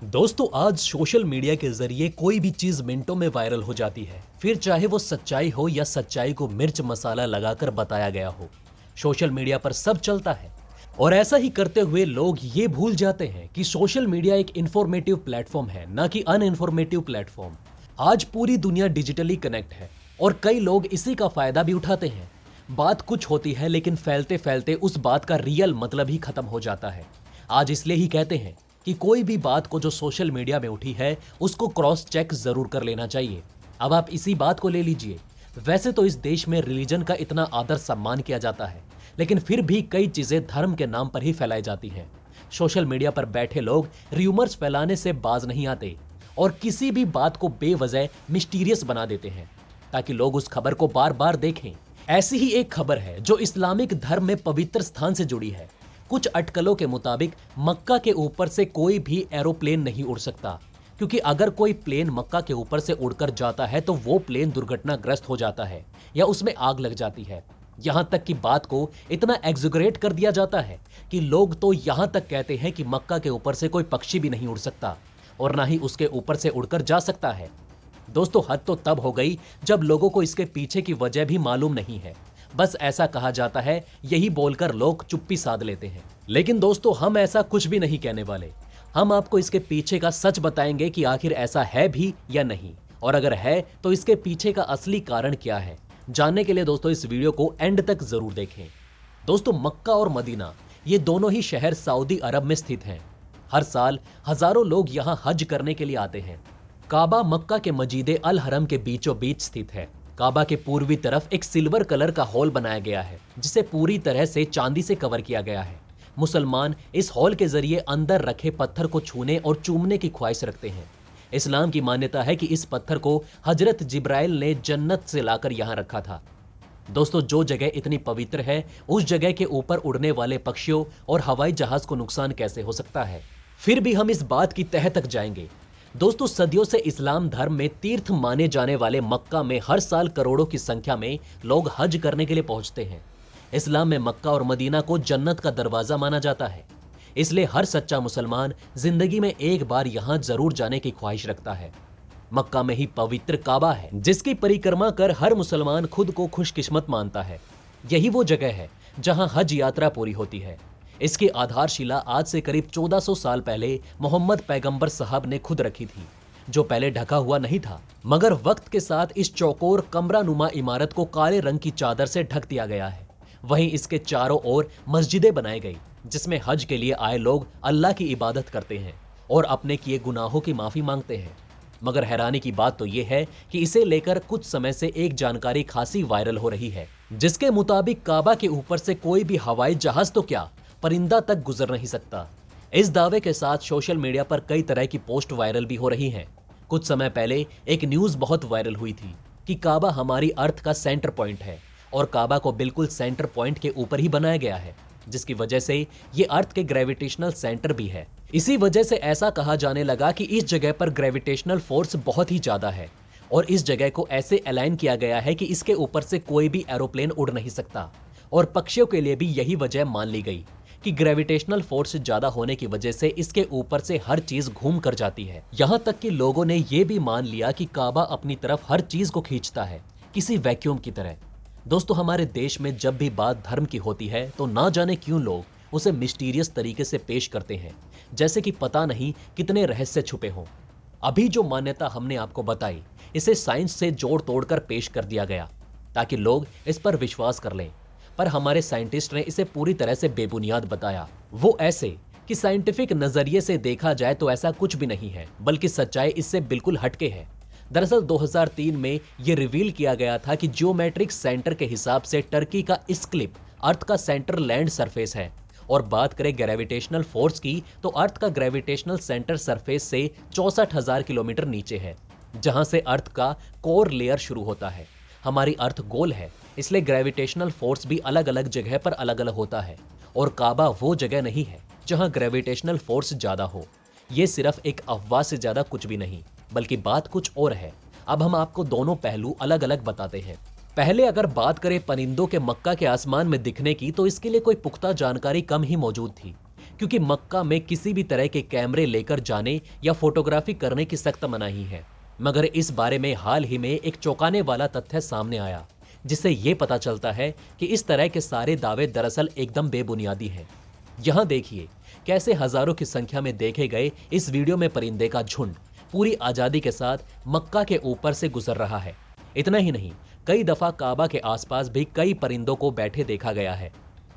दोस्तों आज social media के जरिए कोई भी चीज मिनटों में वायरल हो जाती है, फिर चाहे वो सच्चाई हो या सच्चाई को मिर्च मसाला लगाकर बताया गया हो। सोशल मीडिया पर सब चलता है और ऐसा ही करते हुए लोग ये भूल जाते हैं कि सोशल मीडिया एक इंफॉर्मेटिव प्लेटफॉर्म है, ना कि अनइंफॉर्मेटिव प्लेटफॉर्म। आज पूरी दुनिया डिजिटली कनेक्ट है और कई लोग इसी का फायदा भी उठाते हैं। बात कुछ होती है लेकिन फैलते फैलते उस बात का रियल मतलब ही खत्म हो जाता है। आज इसलिए ही कहते हैं कि कोई भी बात को जो सोशल मीडिया में उठी है उसको क्रॉस चेक जरूर कर लेना चाहिए। अब आप इसी बात को ले लीजिए। वैसे तो इस देश में रिलीजन का इतना आदर सम्मान किया जाता है, लेकिन फिर भी कई चीजें धर्म के नाम पर ही फैलाई जाती हैं। सोशल मीडिया पर बैठे लोग र्यूमर्स फैलाने से बाज नहीं आते और किसी भी बात को बेवजह मिस्टीरियस बना देते हैं ताकि लोग उस खबर को बार बार देखें। ऐसी ही एक खबर है जो इस्लामिक धर्म में पवित्र स्थान से जुड़ी है। कुछ अटकलों के मुताबिक मक्का के ऊपर से कोई भी एरोप्लेन नहीं उड़ सकता, क्योंकि अगर कोई प्लेन मक्का के ऊपर से उड़कर जाता है तो वो प्लेन दुर्घटनाग्रस्त हो जाता है या उसमें आग लग जाती है। यहां तक कि बात को इतना एग्जैगरेट कर दिया जाता है कि लोग तो यहां तक कहते हैं कि मक्का के ऊपर से कोई पक्षी भी नहीं उड़ सकता और ना ही उसके ऊपर से उड़कर जा सकता है। दोस्तों हद तो तब हो गई जब लोगों को इसके पीछे की वजह भी मालूम नहीं है। बस ऐसा कहा जाता है, यही बोलकर लोग चुप्पी साध लेते हैं। लेकिन दोस्तों हम ऐसा कुछ भी नहीं कहने वाले। हम आपको इसके पीछे का सच बताएंगे कि आखिर ऐसा है भी या नहीं, और अगर है तो इसके पीछे का असली कारण क्या है। जानने के लिए दोस्तों इस वीडियो को एंड तक जरूर देखें। दोस्तों मक्का और मदीना ये दोनों ही शहर सऊदी अरब में स्थित हैं। हर साल हजारों लोग यहाँ हज करने के लिए आते हैं। काबा मक्का के मस्जिद अल हरम के बीचों बीच स्थित है। काबा के पूर्वी तरफ एक सिल्वर कलर का हॉल बनाया गया है जिसे पूरी तरह से चांदी से कवर किया गया है। मुसलमान इस हॉल के जरिए अंदर रखे पत्थर को छूने और चूमने की ख्वाहिश रखते हैं। इस्लाम की मान्यता है कि इस पत्थर को हजरत जिब्राइल ने जन्नत से लाकर यहाँ रखा था। दोस्तों जो जगह इतनी पवित्र है उस जगह के ऊपर उड़ने वाले पक्षियों और हवाई जहाज को नुकसान कैसे हो सकता है। फिर भी हम इस बात की तह तक जाएंगे। दोस्तों सदियों से इस्लाम धर्म में तीर्थ माने जाने वाले मक्का में हर साल करोड़ों की संख्या में लोग हज करने के लिए पहुंचते हैं। इस्लाम में मक्का और मदीना को जन्नत का दरवाजा माना जाता है, इसलिए हर सच्चा मुसलमान जिंदगी में एक बार यहां जरूर जाने की ख्वाहिश रखता है। मक्का में ही पवित्र काबा है जिसकी परिक्रमा कर हर मुसलमान खुद को खुशकिस्मत मानता है। यही वो जगह है जहां हज यात्रा पूरी होती है। इसकी आधारशिला आज से करीब 1400 साल पहले मोहम्मद पैगंबर साहब ने खुद रखी थी, जो पहले ढका हुआ नहीं था, मगर वक्त के साथ इस चौकोर कमरानुमा इमारत को काले रंग की चादर से ढक दिया गया है। वहीं इसके चारों ओर मस्जिदें बनाई गई जिसमें हज के लिए आए लोग अल्लाह की इबादत करते हैं और अपने किए गुनाहों की माफी मांगते हैं। मगर हैरानी की बात तो यह है कि इसे लेकर कुछ समय से एक जानकारी खासी वायरल हो रही है, जिसके मुताबिक काबा के ऊपर से कोई भी हवाई जहाज तो क्या परिंदा तक गुजर नहीं सकता। इस दावे के साथ सोशल मीडिया पर कई तरह की पोस्ट वायरल भी हो रही हैं। कुछ समय पहले एक न्यूज बहुत वायरल हुई थी कि काबा हमारी अर्थ का सेंटर पॉइंट है और काबा को बिल्कुल सेंटर पॉइंट के ऊपर ही बनाया गया है, जिसकी वजह से ये अर्थ के ग्रेविटेशनल सेंटर भी है। इसी वजह से ऐसा कहा जाने लगा कि इस जगह पर ग्रेविटेशनल फोर्स बहुत ही ज्यादा है और इस जगह को ऐसे अलाइन किया गया है कि इसके ऊपर से कोई भी एरोप्लेन उड़ नहीं सकता। और पक्षियों के लिए भी यही वजह मान ली गई कि ग्रेविटेशनल फोर्स ज्यादा होने की वजह से इसके ऊपर से हर चीज घूम कर जाती है। यहाँ तक कि लोगों ने यह भी मान लिया कि काबा अपनी तरफ हर चीज को खींचता है, किसी वैक्यूम की तरह। दोस्तों हमारे देश में जब भी बात धर्म की होती है तो ना जाने क्यों लोग उसे मिस्टीरियस तरीके से पेश करते हैं, जैसे कि पता नहीं कितने रहस्य छुपे हों। अभी जो मान्यता हमने आपको बताई इसे साइंस से जोड़ तोड़कर पेश कर दिया गया ताकि लोग इस पर विश्वास कर लें, पर हमारे साइंटिस्ट ने इसे पूरी तरह से बेबुनियाद बताया। वो ऐसे कि साइंटिफिक नजरिए से देखा जाए तो ऐसा कुछ भी नहीं है, बल्कि सच्चाई इससे बिल्कुल हटके है। दरअसल 2003 में यह रिवील किया गया था कि जियोमेट्रिक सेंटर के हिसाब से टर्की का इस्क्लिप अर्थ का सेंटर लैंड सरफेस है, और बात करें ग्रेविटेशनल फोर्स की तो अर्थ का ग्रेविटेशनल सेंटर सरफेस से 64,000 किलोमीटर नीचे है, जहां से अर्थ का कोर लेयर शुरू होता है। हमारी अर्थ गोल है, इसलिए ग्रेविटेशनल फोर्स भी अलग अलग जगह पर अलग अलग होता है, और काबा वो जगह नहीं है जहां ग्रेविटेशनल फोर्स ज्यादा हो। ये सिर्फ एक अफवाह से ज्यादा कुछ भी नहीं, बल्कि बात कुछ और है। अब हम आपको दोनों पहलू अलग अलग बताते हैं। पहले अगर बात करें परिंदों के मक्का के आसमान में दिखने की, तो इसके लिए कोई पुख्ता जानकारी कम ही मौजूद थी, क्योंकि मक्का में किसी भी तरह के कैमरे लेकर जाने या फोटोग्राफी करने की सख्त मनाही है। मगर इस बारे में हाल ही में एक चौंकाने वाला तथ्य सामने आया, जिससे ये पता चलता है कि इस तरह के सारे दावे दरअसल एकदम बेबुनियादी हैं। यहां देखिए कैसे हजारों की संख्या में देखे गए इस वीडियो में परिंदे का झुंड पूरी आजादी के साथ मक्का के ऊपर से गुजर रहा है। इतना ही नहीं, कई दफा काबा के आसपास भी कई परिंदों को बैठे देखा गया है,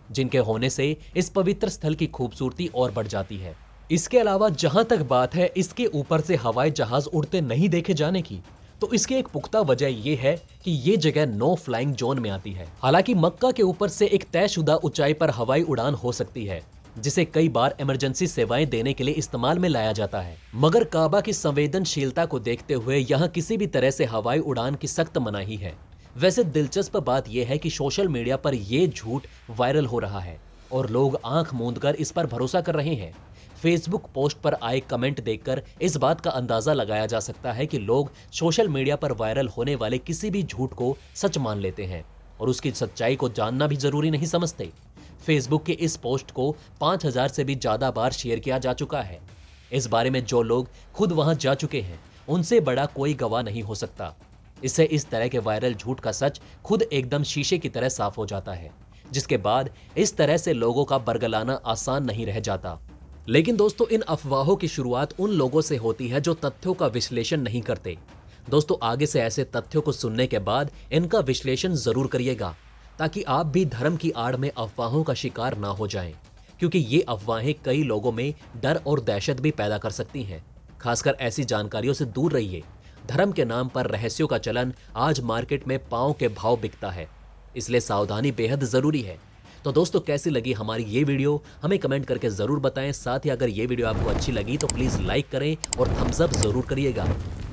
जिनके होने से इस पवित्र स्थल की खूबसूरती और बढ़ जाती है। इसके अलावा जहां तक बात है इसके ऊपर से हवाई जहाज उड़ते नहीं देखे जाने की, तो इसकी एक पुख्ता वजह यह है कि ये जगह नो फ्लाइंग जोन में आती है। हालांकि मक्का के ऊपर से एक तयशुदा ऊंचाई पर हवाई उड़ान हो सकती है, जिसे कई बार इमरजेंसी सेवाएं देने के लिए इस्तेमाल में लाया जाता है। मगर काबा की संवेदनशीलता को देखते हुए यहाँ किसी भी तरह से हवाई उड़ान की सख्त मनाही है। वैसे दिलचस्प बात यह है कि सोशल मीडिया पर यह झूठ वायरल हो रहा है और लोग आंख मूंदकर इस पर भरोसा कर रहे हैं। फेसबुक पोस्ट पर आए कमेंट देखकर इस बात का अंदाजा लगाया जा सकता है कि लोग सोशल मीडिया पर वायरल होने वाले किसी भी झूठ को सच मान लेते हैं और उसकी सच्चाई को जानना भी जरूरी नहीं समझते। फेसबुक के इस पोस्ट को 5000 से भी ज्यादा बार शेयर किया जा चुका है। इस बारे में जो लोग खुद वहां जा चुके हैं उनसे बड़ा कोई गवाह नहीं हो सकता। इससे इस तरह के वायरल झूठ का सच खुद एकदम शीशे की तरह साफ हो जाता है, जिसके बाद इस तरह से लोगों का बरगलाना आसान नहीं रह जाता। लेकिन दोस्तों, इन अफवाहों की शुरुआत उन लोगों से होती है जो तथ्यों का विश्लेषण नहीं करते। दोस्तों, आगे से ऐसे तथ्यों को सुनने के बाद इनका विश्लेषण जरूर करिएगा, ताकि आप भी धर्म की आड़ में अफवाहों का शिकार ना हो जाएं, क्योंकि ये अफवाहें कई लोगों में डर और दहशत भी पैदा कर सकती हैं। खासकर ऐसी जानकारियों से दूर रहिए। धर्म के नाम पर रहस्यों का चलन आज मार्केट में पांव के भाव बिकता है, इसलिए सावधानी बेहद जरूरी है। तो दोस्तों, कैसी लगी हमारी ये वीडियो हमें कमेंट करके जरूर बताएं। साथ ही अगर ये वीडियो आपको अच्छी लगी तो प्लीज लाइक करें और थम्स अप जरूर करिएगा।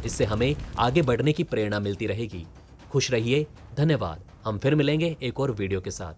इससे हमें आगे बढ़ने की प्रेरणा मिलती रहेगी। खुश रहिए, धन्यवाद। हम फिर मिलेंगे एक और वीडियो के साथ।